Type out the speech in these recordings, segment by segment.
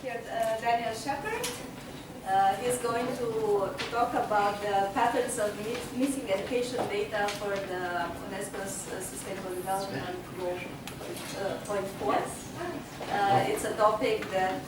here Daniel Shepard. He's going to talk about the patterns of missing education data for the UNESCO's Sustainable Development Goal point 4. It's a topic that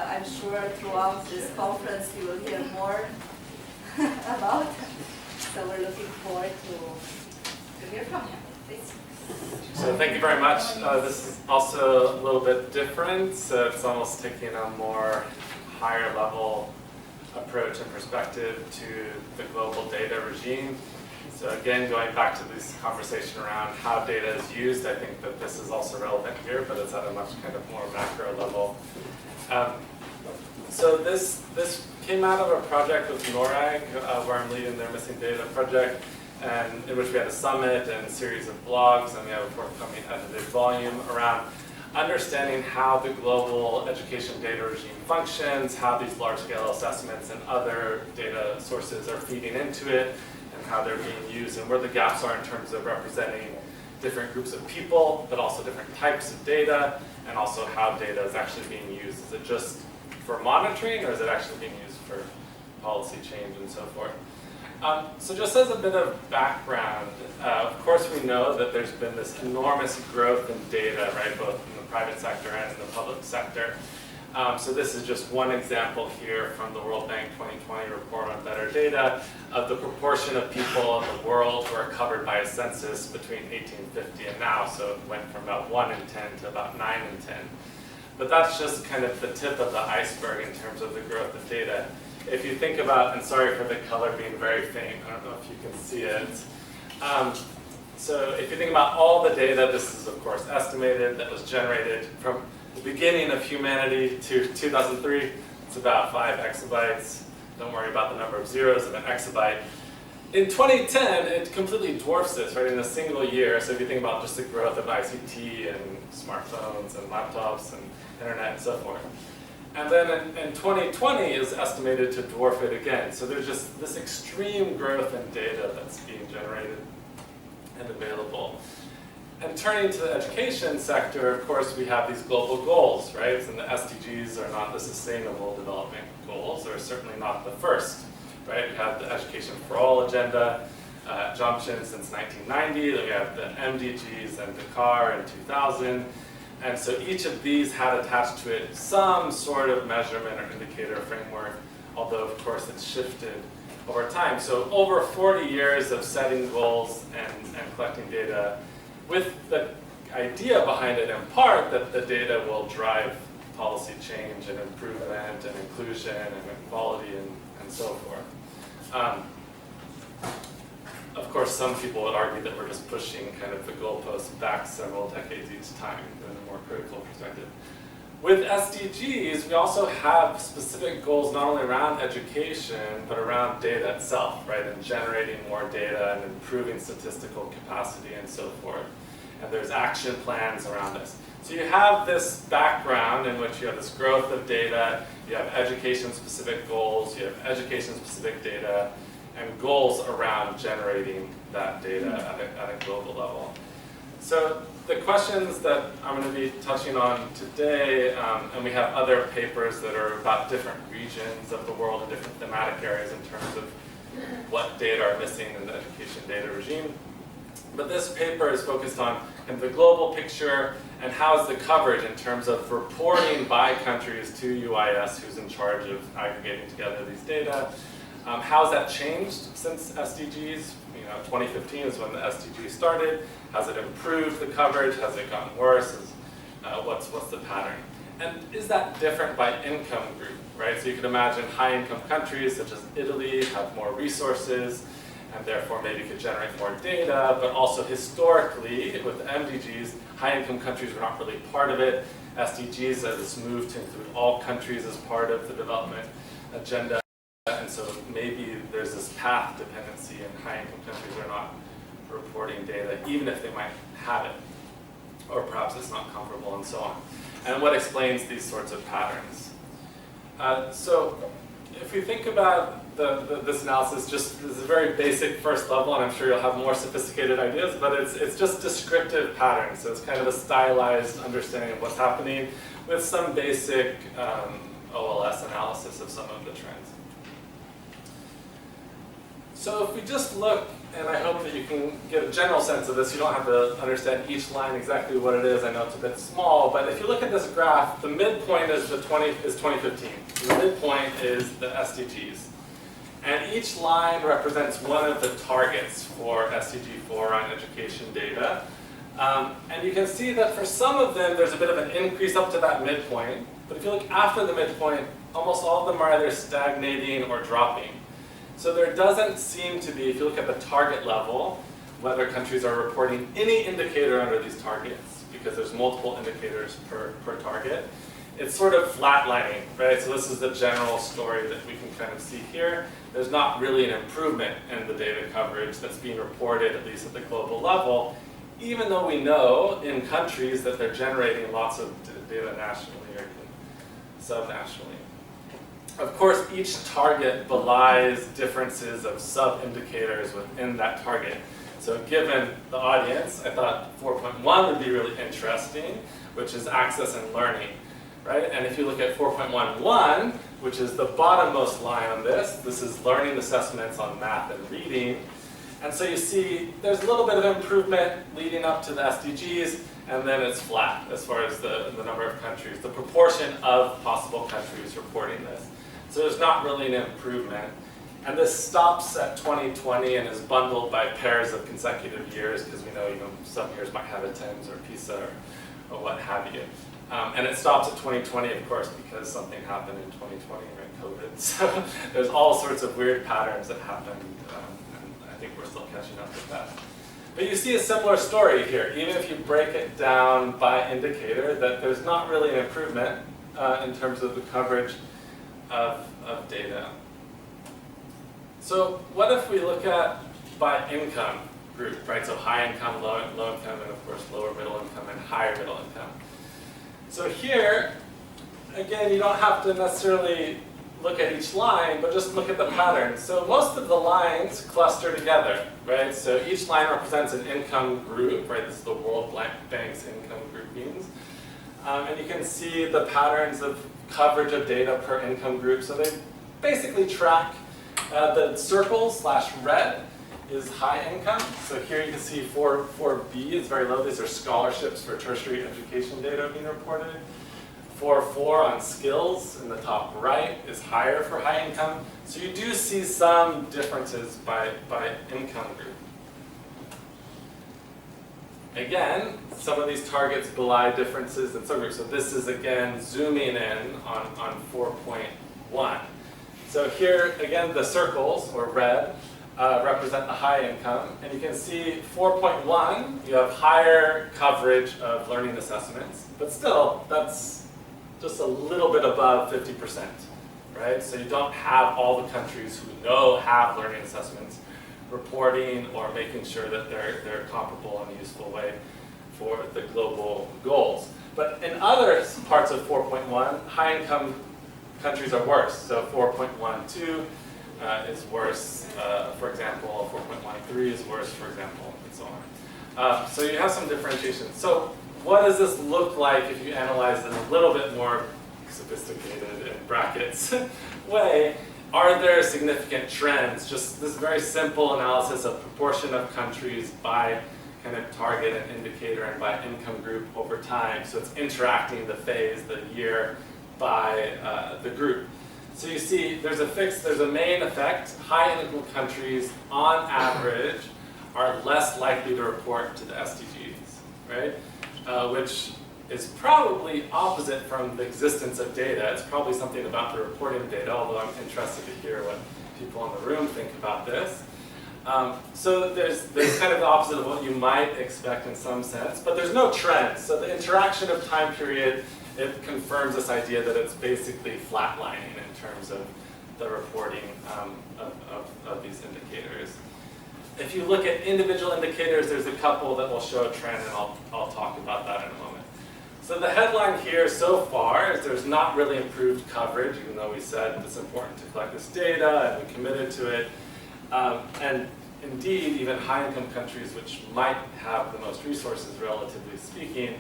I'm sure throughout this conference you will hear more about. So we're looking forward to hear from him. Please. So thank you very much. This is also a little bit different. So it's almost taking a more higher level approach and perspective to the global data regime. So again, going back to this conversation around how data is used, I think that this is also relevant here, but it's at a much kind of more macro level. So this came out of a project with NORAG, where I'm leading their missing data project, and in which we had a summit and a series of blogs, and we have a forthcoming edited volume around understanding how the global education data regime functions, how these large-scale assessments and other data sources are feeding into it, and how they're being used, and where the gaps are in terms of representing different groups of people, but also different types of data, and also how data is actually being used. Is it just for monitoring, or is it actually being used for policy change and so forth? So just as a bit of background, of course we know that there's been this enormous growth in data, right, both in the private sector and in the public sector. So this is just one example here from the World Bank 2020 report on better data of the proportion of people in the world who are covered by a census between 1850 and now. So it went from about 1 in 10 to about 9 in 10. But that's just kind of the tip of the iceberg in terms of the growth of data. If you think about, and sorry for the color being very faint, I don't know if you can see it. So if you think about all the data, this is of course estimated, that was generated from the beginning of humanity to 2003. It's about 5 exabytes. Don't worry about the number of zeros of an exabyte. In 2010, it completely dwarfs this, right, in a single year. So if you think about just the growth of ICT and smartphones and laptops and internet and so forth. And then in 2020 is estimated to dwarf it again. So there's just this extreme growth in data that's being generated and available. And turning to the education sector, of course, we have these global goals, right? And the SDGs are not the Sustainable Development Goals. They're certainly not the first, right? We have the Education for All agenda, Jomshin since 1990. Then we have the MDGs and Dakar in 2000. And so each of these had attached to it some sort of measurement or indicator framework, although of course it's shifted over time. So over 40 years of setting goals and collecting data with the idea behind it in part that the data will drive policy change and improvement and inclusion and equality and so forth. Of course, some people would argue that we're just pushing kind of the goalposts back several decades each time in a more critical perspective. With SDGs, we also have specific goals not only around education, but around data itself, right? And generating more data and improving statistical capacity and so forth. And there's action plans around this. So you have this background in which you have this growth of data, you have education-specific goals, you have education-specific data, and goals around generating that data at a global level. So the questions that I'm going to be touching on today, and we have other papers that are about different regions of the world and different thematic areas in terms of what data are missing in the education data regime. But this paper is focused on kind of the global picture and how is the coverage in terms of reporting by countries to UIS, who's in charge of aggregating together these data. How has that changed since SDGs? 2015 is when the SDGs started. Has it improved the coverage? Has it gotten worse? What's the pattern? And is that different by income group, right? So you can imagine high-income countries such as Italy have more resources and therefore maybe could generate more data, but also historically with the MDGs, high-income countries were not really part of it. SDGs has moved to include all countries as part of the development agenda. And so maybe there's this path dependency and high-income countries are not reporting data, even if they might have it. Or perhaps it's not comparable and so on. And what explains these sorts of patterns? So if we think about this analysis, just this is a very basic first level, and I'm sure you'll have more sophisticated ideas, but it's just descriptive patterns. So it's kind of a stylized understanding of what's happening with some basic OLS analysis of some of the trends. So if we just look, and I hope that you can get a general sense of this, you don't have to understand each line exactly what it is. I know it's a bit small, but if you look at this graph, the midpoint is 2015. The midpoint is the SDGs. And each line represents one of the targets for SDG 4 on education data. And you can see that for some of them, there's a bit of an increase up to that midpoint. But if you look after the midpoint, almost all of them are either stagnating or dropping. So there doesn't seem to be, if you look at the target level, whether countries are reporting any indicator under these targets, because there's multiple indicators per target. It's sort of flatlining, right? So this is the general story that we can kind of see here. There's not really an improvement in the data coverage that's being reported, at least at the global level, even though we know in countries that they're generating lots of data nationally or subnationally. Of course, each target belies differences of sub-indicators within that target. So given the audience, I thought 4.1 would be really interesting, which is access and learning, right? And if you look at 4.11, which is the bottommost line on this, this is learning assessments on math and reading. And so you see there's a little bit of improvement leading up to the SDGs, and then it's flat as far as the number of countries, the proportion of possible countries reporting this. So there's not really an improvement. And this stops at 2020 and is bundled by pairs of consecutive years, because we know even some years might have a TIMSS or PISA or what have you. And it stops at 2020, of course, because something happened in 2020, right, COVID. So there's all sorts of weird patterns that happened, and I think we're still catching up with that. But you see a similar story here, even if you break it down by indicator, that there's not really an improvement in terms of the coverage of data. So what if we look at by income group, right? So high income, low income, and of course lower middle income and higher middle income. So here, again, you don't have to necessarily look at each line, but just look at the pattern. So most of the lines cluster together, right? So each line represents an income group, right? This is the World Bank's income groupings. And you can see the patterns of coverage of data per income group. So they basically track the circle / red is high income. So here you can see 4B is very low. These are scholarships for tertiary education data being reported. 4 on skills in the top right is higher for high income. So you do see some differences by income group. Again, some of these targets belie differences in subgroups. So this is, again, zooming in on 4.1. So here, again, the circles, or red, represent the high income. And you can see 4.1, you have higher coverage of learning assessments. But still, that's just a little bit above 50%, right? So you don't have all the countries who have learning assessments reporting or making sure that they're comparable in a useful way for the global goals. But in other parts of 4.1, high-income countries are worse. So 4.12 is worse, for example. 4.13 is worse, for example, and so on. So you have some differentiation. So what does this look like if you analyze it in a little bit more sophisticated, in brackets, way? Are there significant trends? Just this very simple analysis of proportion of countries by kind of target and indicator and by income group over time. So it's interacting the phase, the year, by the group. So you see there's a main effect. High income countries, on average, are less likely to report to the SDGs, right? Which is probably opposite from the existence of data. It's probably something about the reporting of data, although I'm interested to hear what people in the room think about this. So there's kind of the opposite of what you might expect in some sense, but there's no trend. So the interaction of time period, it confirms this idea that it's basically flatlining in terms of the reporting of these indicators. If you look at individual indicators, there's a couple that will show a trend, and I'll talk about that in a moment. So the headline here so far is there's not really improved coverage, even though we said it's important to collect this data and we committed to it. And indeed, even high-income countries, which might have the most resources, relatively speaking,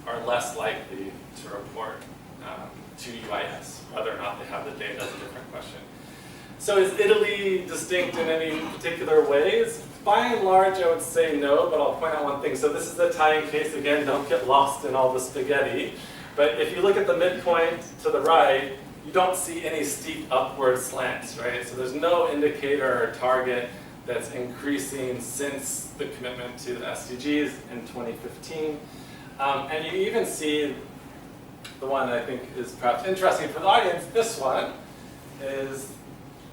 are less likely to report to UIS. Whether or not they have the data is a different question. So is Italy distinct in any particular ways? By and large, I would say no, but I'll point out one thing. So this is the Italian case. Again, don't get lost in all the spaghetti. But if you look at the midpoint to the right, you don't see any steep upward slants, right? So there's no indicator or target that's increasing since the commitment to the SDGs in 2015. And you even see the one I think is perhaps interesting for the audience. This one is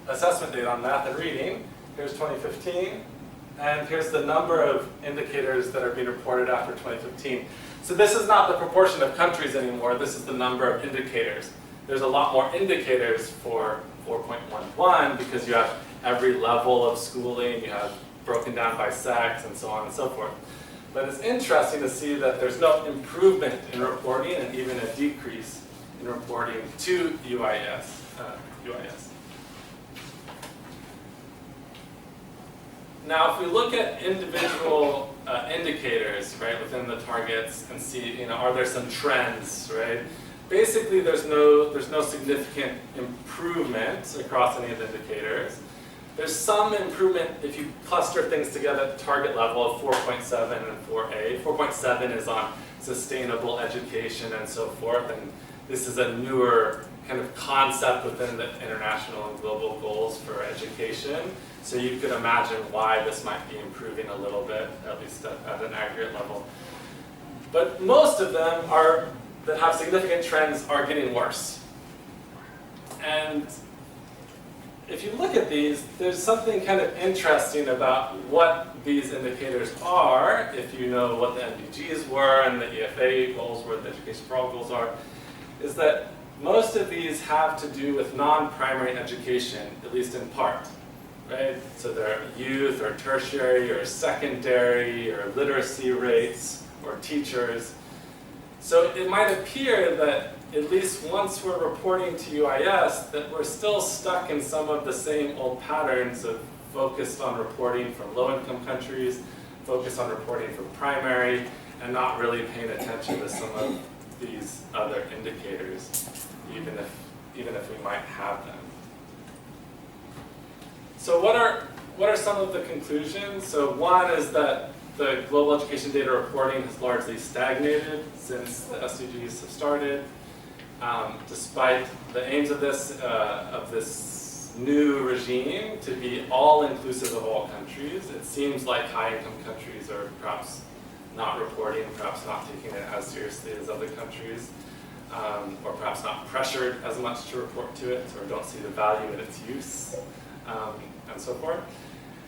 assessment data on math and reading. Here's 2015. And here's the number of indicators that are being reported after 2015. So this is not the proportion of countries anymore. This is the number of indicators. There's a lot more indicators for 4.11 because you have every level of schooling, you have broken down by sex, and so on and so forth. But it's interesting to see that there's no improvement in reporting and even a decrease in reporting to UIS. Now, if we look at individual indicators, right, within the targets and see, are there some trends, right? Basically, there's no significant improvement across any of the indicators. There's some improvement if you cluster things together at the target level of 4.7 and 4A. 4.7 is on sustainable education and so forth, and this is a newer kind of concept within the international and global goals for education. So you could imagine why this might be improving a little bit, at least at an aggregate level. But most of them that have significant trends are getting worse. And if you look at these, there's something kind of interesting about what these indicators are, if you know what the SDGs were and the EFA goals were, the Education for All goals are, is that most of these have to do with non-primary education, at least in part. Right? So they're youth or tertiary or secondary or literacy rates or teachers. So it might appear that at least once we're reporting to UIS that we're still stuck in some of the same old patterns of focused on reporting from low-income countries, focused on reporting from primary, and not really paying attention to some of these other indicators, even if we might have them. So what are some of the conclusions? So one is that the global education data reporting has largely stagnated since the SDGs have started. Despite the aims of this new regime to be all-inclusive of all countries, it seems like high-income countries are perhaps not reporting, perhaps not taking it as seriously as other countries, or perhaps not pressured as much to report to it, or don't see the value in its use. And so forth.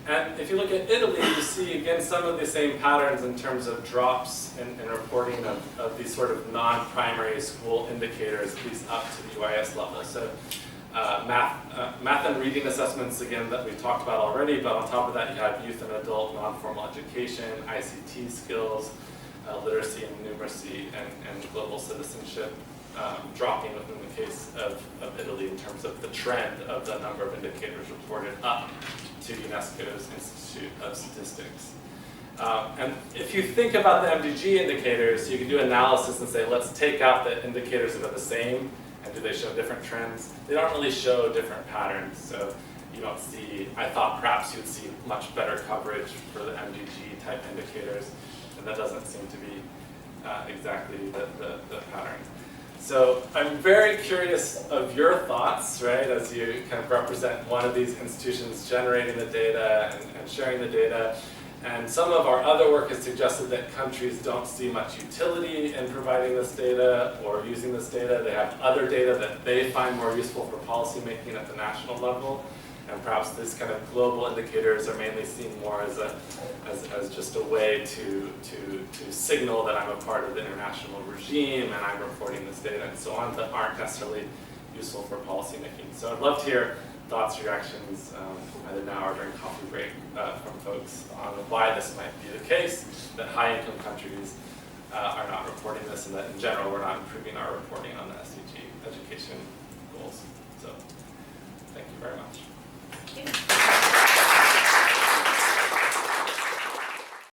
And if you look at Italy, you see again some of the same patterns in terms of drops in reporting of these sort of non-primary school indicators, at least up to the UIS level. So math and reading assessments, again, that we talked about already, but on top of that you have youth and adult non-formal education, ICT skills, literacy and numeracy, and global citizenship. Dropping within the case of Italy in terms of the trend of the number of indicators reported up to UNESCO's Institute of Statistics. And if you think about the MDG indicators, you can do analysis and say, let's take out the indicators that are the same, and do they show different trends? They don't really show different patterns, so you don't see, I thought perhaps you'd see much better coverage for the MDG type indicators, and that doesn't seem to be exactly the pattern. So I'm very curious of your thoughts, right, as you kind of represent one of these institutions generating the data and sharing the data. And some of our other work has suggested that countries don't see much utility in providing this data or using this data. They have other data that they find more useful for policymaking at the national level. And perhaps these kind of global indicators are mainly seen more as just a way to signal that I'm a part of the international regime and I'm reporting this data and so on, but aren't necessarily useful for policymaking. So I'd love to hear thoughts, reactions, either now or during coffee break from folks on why this might be the case, that high-income countries are not reporting this, and that in general we're not improving our reporting on the SDG education goals. So.